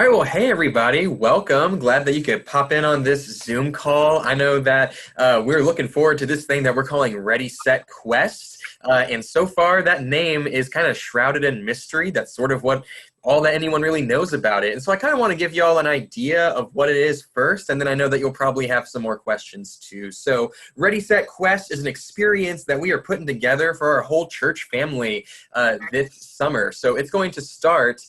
All right, well, hey everybody, welcome. Glad that you could pop in on this Zoom call. I know that we're looking forward to this thing that we're calling Ready, Set, Quest. And so far, that name is kind of shrouded in mystery. That's sort of what all that anyone really knows about it. And so I kind of want to give you all an idea of what it is first, and then I know that you'll probably have some more questions too. So Ready, Set, Quest is an experience that we are putting together for our whole church family this summer. So it's going to start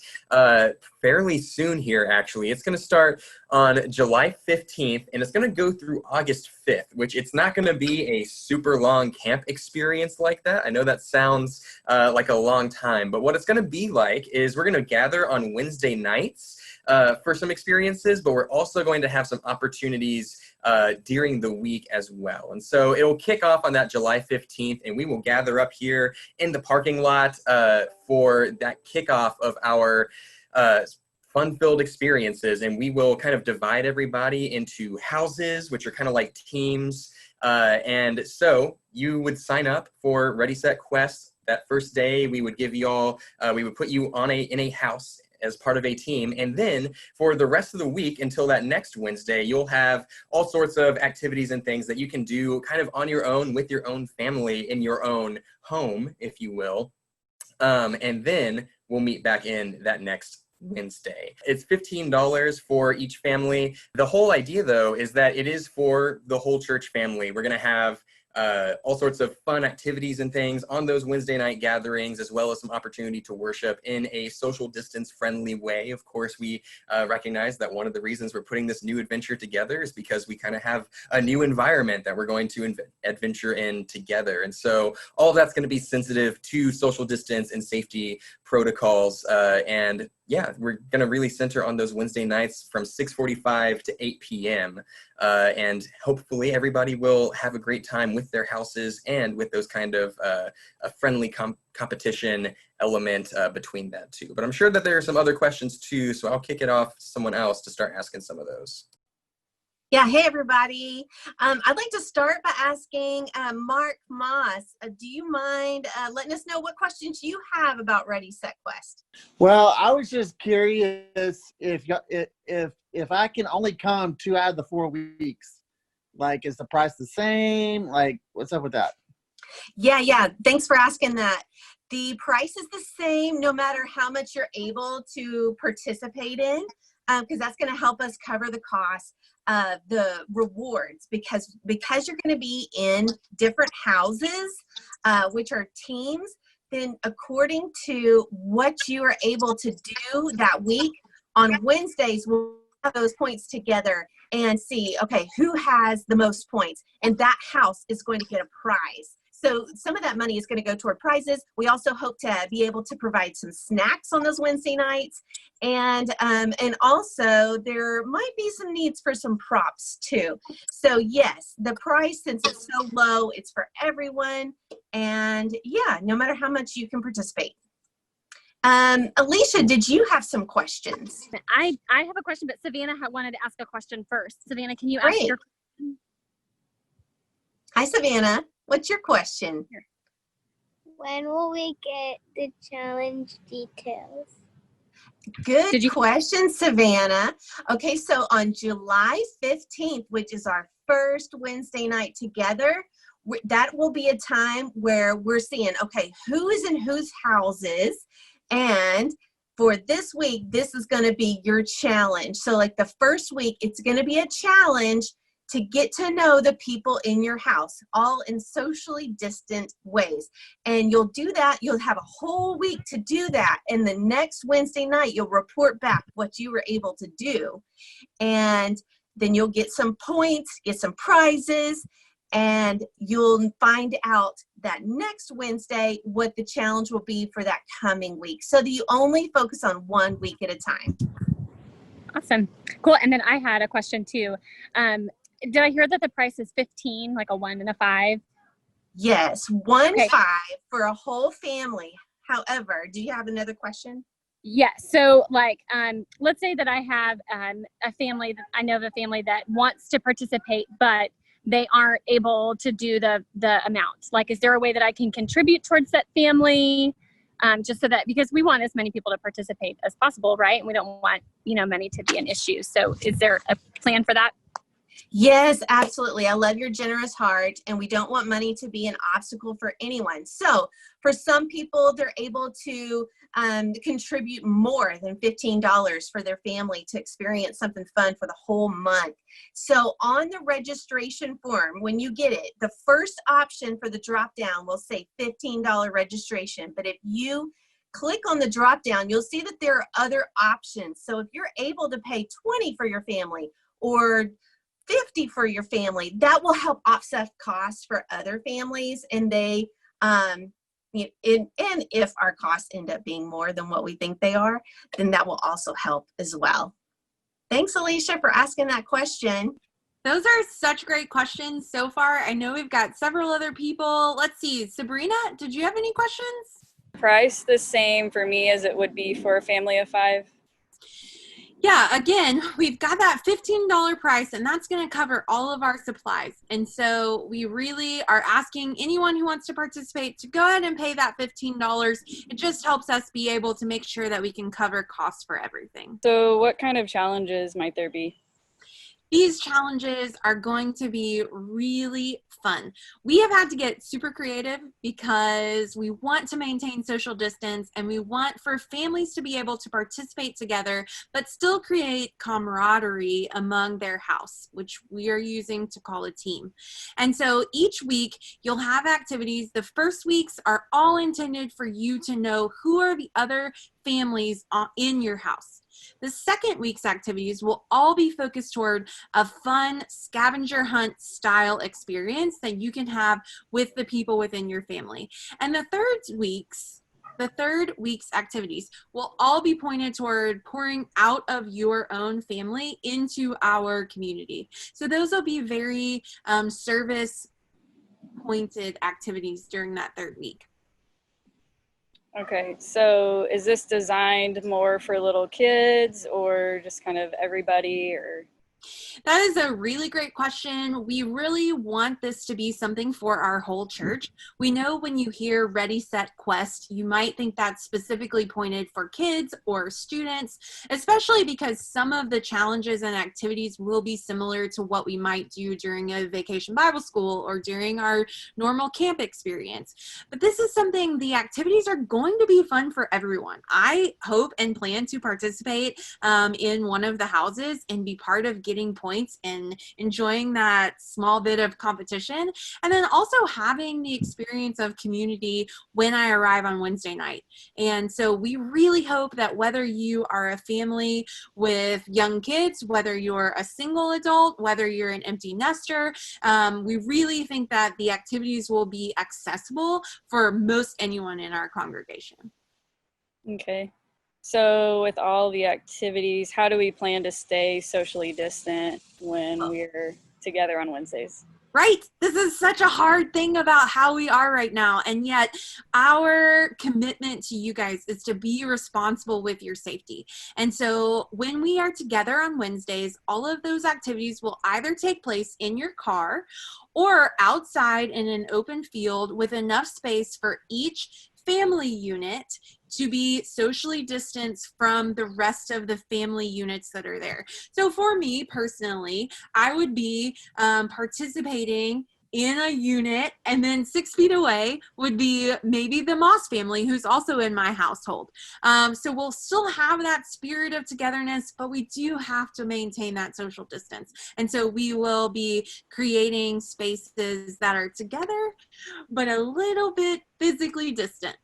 fairly soon here, actually. It's going to start on July 15th, and it's going to go through August 5th, which it's not going to be a super long camp experience like that. I know that sounds like a long time, but what it's going to be like is we're going to gather on Wednesday nights for some experiences, but we're also going to have some opportunities during the week as well. And so it'll kick off on that July 15th, and we will gather up here in the parking lot for that kickoff of our fun-filled experiences, and we will kind of divide everybody into houses, which are kind of like teams, and so you would sign up for Ready, Set, Quest. That first day, we would give you all, we would put you on in a house as part of a team, and then for the rest of the week until that next Wednesday, you'll have all sorts of activities and things that you can do kind of on your own with your own family in your own home, if you will, and then we'll meet back in that next Wednesday. It's $15 for each family. The whole idea, though, is that it is for the whole church family. We're going to have all sorts of fun activities and things on those Wednesday night gatherings, as well as some opportunity to worship in a social distance friendly way. Of course, we recognize that one of the reasons we're putting this new adventure together is because we kind of have a new environment that we're going to adventure in together. And so all of that's going to be sensitive to social distance and safety protocols. And yeah, we're going to really center on those Wednesday nights from 6:45 to 8 p.m. And hopefully everybody will have a great time with their houses and with those kind of a friendly competition element between that too. But I'm sure that there are some other questions too, so I'll kick it off to someone else to start asking some of those. Yeah, hey everybody. I'd like to start by asking Mark Moss, do you mind letting us know what questions you have about Ready, Set, Quest? Well, I was just curious if I can only come 2 out of the 4 weeks, like, is the price the same? Like, what's up with that? Yeah. Thanks for asking that. The price is the same no matter how much you're able to participate in, because that's going to help us cover the cost of the rewards, because you're going to be in different houses, which are teams. Then according to what you are able to do that week, on Wednesdays, we'll have those points together and see, okay, who has the most points? And that house is going to get a prize. So some of that money is going to go toward prizes. We also hope to be able to provide some snacks on those Wednesday nights. And also there might be some needs for some props too. So yes, the price, since it's so low, it's for everyone. And yeah, no matter how much you can participate. Alicia, did you have some questions? I have a question, but Savannah wanted to ask a question first. Savannah, can you ask your question? Hi, Savannah. What's your question? When will we get the challenge details? Good question, Savannah. Okay, so on July 15th, which is our first Wednesday night together, that will be a time where we're seeing, okay, who is in whose houses, and for this week, this is going to be your challenge. So like the first week, it's going to be a challenge to get to know the people in your house, all in socially distant ways. And you'll do that. You'll have a whole week to do that. And the next Wednesday night, you'll report back what you were able to do. And then you'll get some points, get some prizes, and you'll find out that next Wednesday what the challenge will be for that coming week. So that you only focus on 1 week at a time. Awesome. Cool. And then I had a question too. Did I hear that the price is 15, like a 1 and a 5? Yes, 1 5 for a whole family. However, do you have another question? Yes. So like, let's say that I have a family that I know of a family that wants to participate, but they aren't able to do the amount. Like, is there a way that I can contribute towards that family? just so that, because we want as many people to participate as possible, right? And we don't want, money to be an issue. So is there a plan for that? Yes, absolutely. I love your generous heart, and we don't want money to be an obstacle for anyone. So for some people, they're able to contribute more than $15 for their family to experience something fun for the whole month. So on the registration form, when you get it, the first option for the drop down will say $15 registration. But if you click on the drop down, you'll see that there are other options. So if you're able to pay $20 for your family or $50 for your family, that will help offset costs for other families. And they, and if our costs end up being more than what we think they are, then that will also help as well. Thanks, Alicia, for asking that question. Those are such great questions so far. I know we've got several other people. Let's see, Sabrina, did you have any questions? Price the same for me as it would be for a family of 5? Yeah, again, we've got that $15 price, and that's going to cover all of our supplies. And so we really are asking anyone who wants to participate to go ahead and pay that $15. It just helps us be able to make sure that we can cover costs for everything. So what kind of challenges might there be? These challenges are going to be really fun. We have had to get super creative because we want to maintain social distance, and we want for families to be able to participate together, but still create camaraderie among their house, which we are using to call a team. And so each week you'll have activities. The first weeks are all intended for you to know who are the other families in your house. The second week's activities will all be focused toward a fun scavenger hunt style experience that you can have with the people within your family. And the third week's activities will all be pointed toward pouring out of your own family into our community. So those will be very service pointed activities during that third week. Okay, so is this designed more for little kids or just kind of everybody, or? That is a really great question. We really want this to be something for our whole church. We know when you hear Ready, Set, Quest, you might think that's specifically pointed for kids or students, especially because some of the challenges and activities will be similar to what we might do during a vacation Bible school or during our normal camp experience. But this is something, the activities are going to be fun for everyone. I hope and plan to participate in one of the houses and be part of getting points and enjoying that small bit of competition, and then also having the experience of community when I arrive on Wednesday night. And so we really hope that whether you are a family with young kids, whether you're a single adult, whether you're an empty nester, we really think that the activities will be accessible for most anyone in our congregation. Okay. So with all the activities, how do we plan to stay socially distant when we're together on Wednesdays? Right. This is such a hard thing about how we are right now. And yet our commitment to you guys is to be responsible with your safety. And so when we are together on Wednesdays, all of those activities will either take place in your car or outside in an open field with enough space for each family unit to be socially distanced from the rest of the family units that are there. So for me personally, I would be participating in a unit, and then 6 feet away would be maybe the Moss family who's also in my household. So we'll still have that spirit of togetherness, but we do have to maintain that social distance. And so we will be creating spaces that are together, but a little bit physically distant.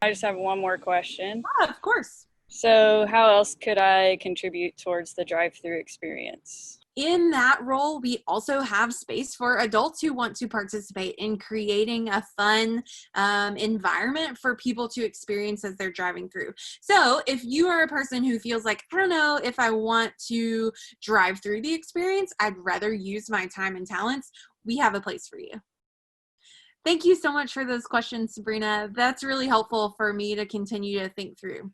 I just have one more question. Yeah, of course. So how else could I contribute towards the drive-through experience? In that role, we also have space for adults who want to participate in creating a fun environment for people to experience as they're driving through. So if you are a person who feels like, I don't know if I want to drive through the experience, I'd rather use my time and talents, we have a place for you. Thank you so much for those questions, Sabrina. That's really helpful for me to continue to think through.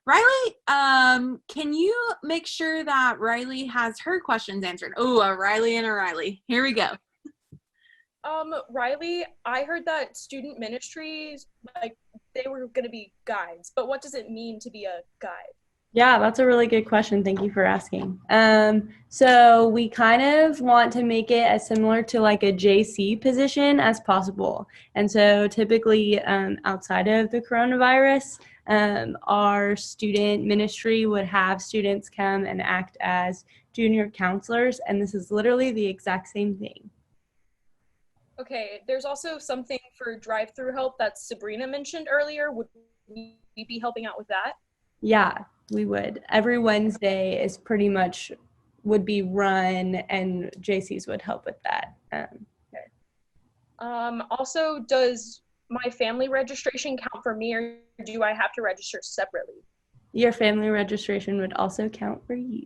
Rylee, can you make sure that Rylee has her questions answered? Oh, a Rylee and a Rylee. Here we go. Rylee, I heard that student ministries, like, say we're going to be guides, but what does it mean to be a guide? Yeah, that's a really good question. Thank you for asking. So we kind of want to make it as similar to like a JC position as possible. And so typically outside of the coronavirus, our student ministry would have students come and act as junior counselors. And this is literally the exact same thing. Okay, there's also something for drive-through help that Sabrina mentioned earlier. Would we be helping out with that? Yeah, we would. Every Wednesday is pretty much would be run, and JCs would help with that. Also, does my family registration count for me, or do I have to register separately? Your family registration would also count for you.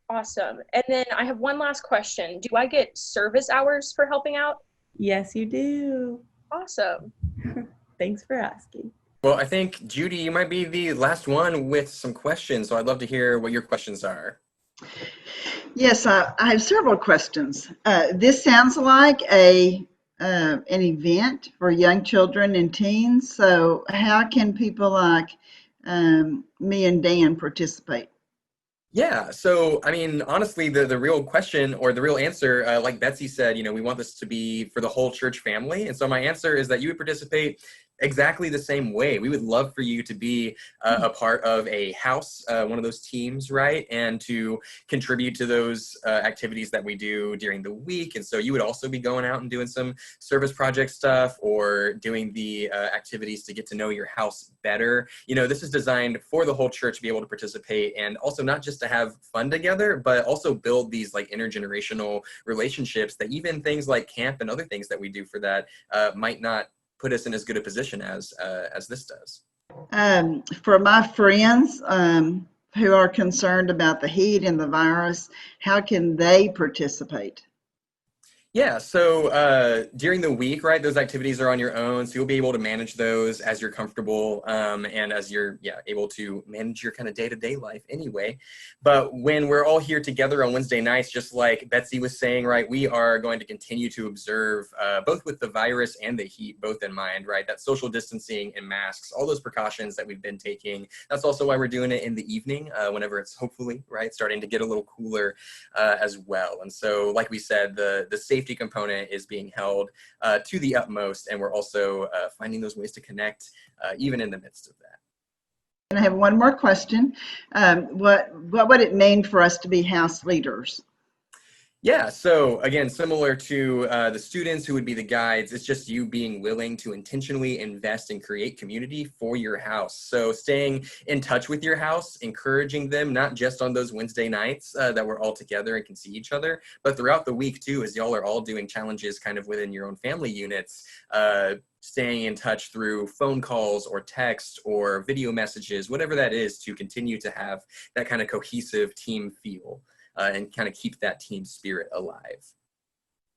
Awesome. And then I have one last question. Do I get service hours for helping out? Yes, you do. Awesome. Thanks for asking. Well, I think, Judy, you might be the last one with some questions, so I'd love to hear what your questions are. Yes, I have several questions. This sounds like an event for young children and teens, so how can people like me and Dan participate? Yeah, so I mean, honestly, the real question or the real answer, like Betsy said, we want this to be for the whole church family. And so my answer is that you would participate exactly the same way. We would love for you to be a part of a house, one of those teams, right? And to contribute to those activities that we do during the week. And so you would also be going out and doing some service project stuff or doing the activities to get to know your house better. This is designed for the whole church to be able to participate, and also not just to have fun together, but also build these like intergenerational relationships that even things like camp and other things that we do for that might not put us in as good a position as this does. For my friends who are concerned about the heat and the virus, how can they participate? Yeah, so during the week, right, those activities are on your own, so you'll be able to manage those as you're comfortable and as you're able to manage your kind of day-to-day life anyway. But when we're all here together on Wednesday nights, just like Betsy was saying, right, we are going to continue to observe both with the virus and the heat, both in mind, right, that social distancing and masks, all those precautions that we've been taking. That's also why we're doing it in the evening whenever it's hopefully, right, starting to get a little cooler as well. And so, like we said, the safety component is being held to the utmost, and we're also finding those ways to connect even in the midst of that. And I have one more question. What would it mean for us to be house leaders? Yeah, so again, similar to the students who would be the guides, it's just you being willing to intentionally invest and create community for your house. So staying in touch with your house, encouraging them, not just on those Wednesday nights that we're all together and can see each other, but throughout the week too, as y'all are all doing challenges kind of within your own family units, staying in touch through phone calls or text or video messages, whatever that is, to continue to have that kind of cohesive team feel. And kind of keep that team spirit alive.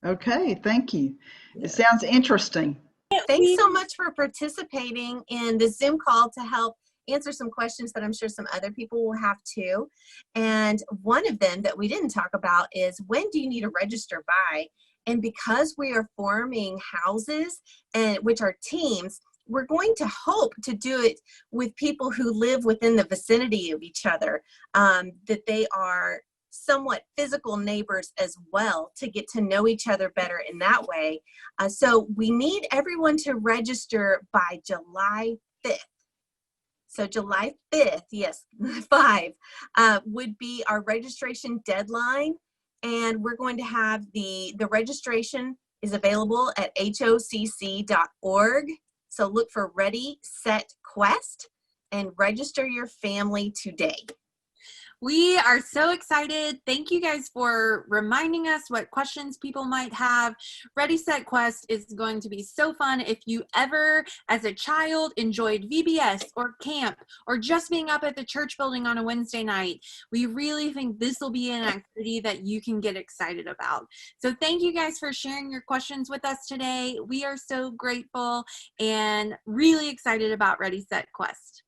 Okay, thank you. Yeah. It sounds interesting. Thanks so much for participating in the Zoom call to help answer some questions that I'm sure some other people will have too. And one of them that we didn't talk about is, when do you need to register by? And because we are forming houses, and which are teams, we're going to hope to do it with people who live within the vicinity of each other, that they are somewhat physical neighbors as well, to get to know each other better in that way. So we need everyone to register by July 5th. So July 5th, yes, 5, would be our registration deadline. And we're going to have the registration is available at hocc.org. So look for Ready, Set, Quest and register your family today. We are so excited. Thank you guys for reminding us what questions people might have. Ready, Set, Quest is going to be so fun. If you ever, as a child, enjoyed VBS or camp or just being up at the church building on a Wednesday night, we really think this will be an activity that you can get excited about. So thank you guys for sharing your questions with us today. We are so grateful and really excited about Ready, Set, Quest.